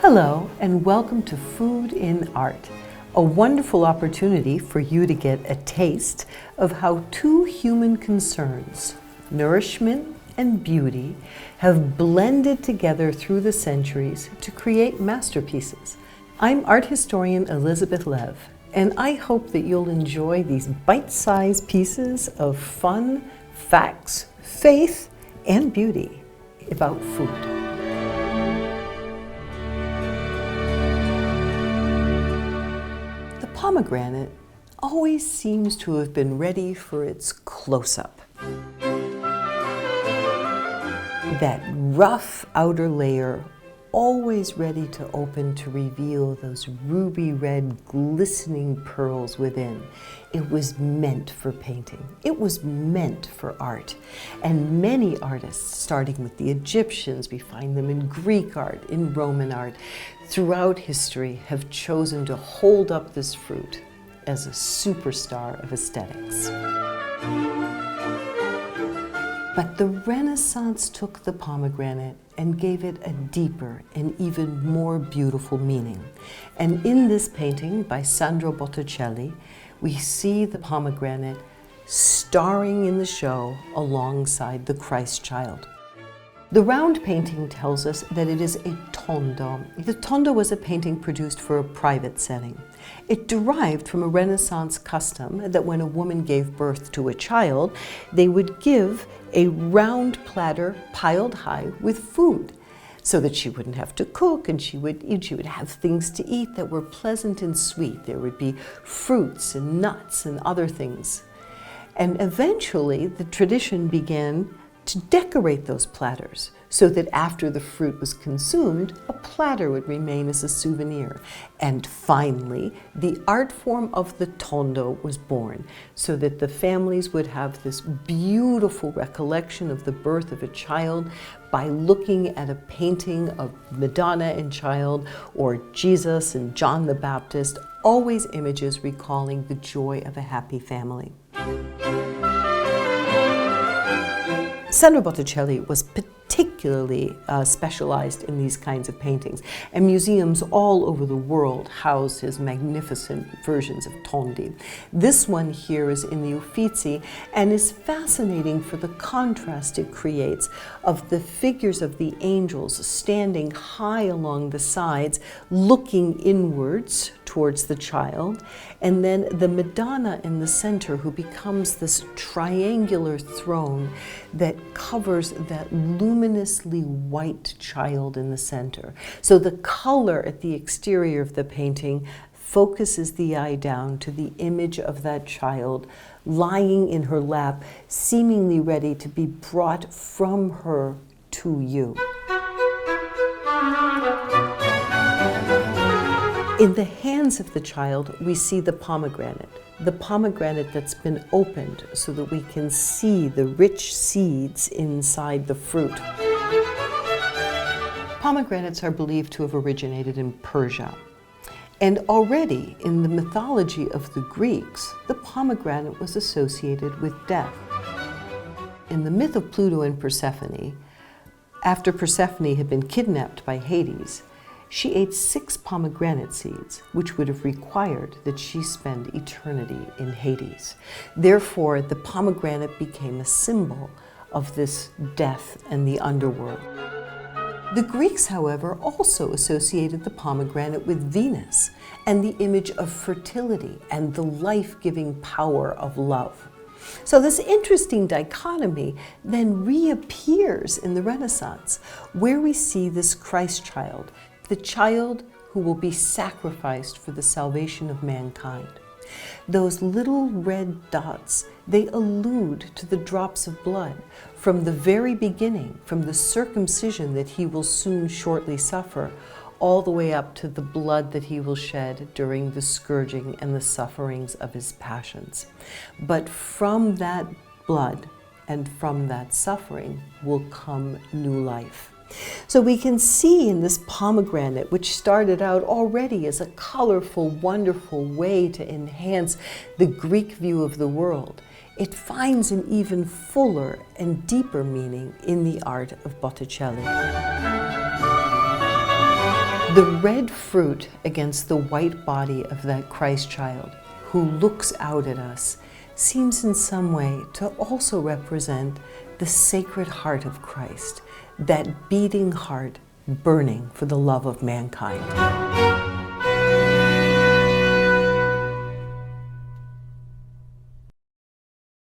Hello, and welcome to Food in Art, a wonderful opportunity for you to get a taste of how two human concerns, nourishment and beauty, have blended together through the centuries to create masterpieces. I'm art historian Elizabeth Lev, and I hope that you'll enjoy these bite-sized pieces of fun, facts, faith, and beauty about food. The pomegranate always seems to have been ready for its close-up. That rough outer layer, always ready to open to reveal those ruby red glistening pearls within. It was meant for painting. It was meant for art. And many artists, starting with the Egyptians, we find them in Greek art, in Roman art, throughout history have chosen to hold up this fruit as a superstar of aesthetics. But the Renaissance took the pomegranate and gave it a deeper and even more beautiful meaning. And in this painting by Sandro Botticelli, we see the pomegranate starring in the show alongside the Christ child. The round painting tells us that it is a tondo. The tondo was a painting produced for a private setting. It derived from a Renaissance custom that when a woman gave birth to a child, they would give a round platter piled high with food so that she wouldn't have to cook, and she would have things to eat that were pleasant and sweet. There would be fruits and nuts and other things. And eventually the tradition began to decorate those platters so that after the fruit was consumed, a platter would remain as a souvenir. And finally, the art form of the tondo was born so that the families would have this beautiful recollection of the birth of a child by looking at a painting of Madonna and child or Jesus and John the Baptist, always images recalling the joy of a happy family. Sandro Botticelli was particularly specialized in these kinds of paintings, and museums all over the world house his magnificent versions of tondi. This one here is in the Uffizi and is fascinating for the contrast it creates of the figures of the angels standing high along the sides, looking inwards towards the child, and then the Madonna in the center, who becomes this triangular throne that covers that luminously white child in the center. So the color at the exterior of the painting focuses the eye down to the image of that child lying in her lap, seemingly ready to be brought from her to you. In the hands of the child, we see the pomegranate that's been opened so that we can see the rich seeds inside the fruit. Pomegranates are believed to have originated in Persia. And already in the mythology of the Greeks, the pomegranate was associated with death. In the myth of Pluto and Persephone, after Persephone had been kidnapped by Hades, she ate 6 pomegranate seeds, which would have required that she spend eternity in Hades. Therefore, the pomegranate became a symbol of this death and the underworld. The Greeks, however, also associated the pomegranate with Venus and the image of fertility and the life-giving power of love. So this interesting dichotomy then reappears in the Renaissance, where we see this Christ child, the child who will be sacrificed for the salvation of mankind. Those little red dots, they allude to the drops of blood from the very beginning, from the circumcision that he will soon shortly suffer, all the way up to the blood that he will shed during the scourging and the sufferings of his passions. But from that blood and from that suffering will come new life. So we can see in this pomegranate, which started out already as a colorful, wonderful way to enhance the Greek view of the world, it finds an even fuller and deeper meaning in the art of Botticelli. The red fruit against the white body of that Christ child who looks out at us seems in some way to also represent the sacred heart of Christ, that beating heart burning for the love of mankind.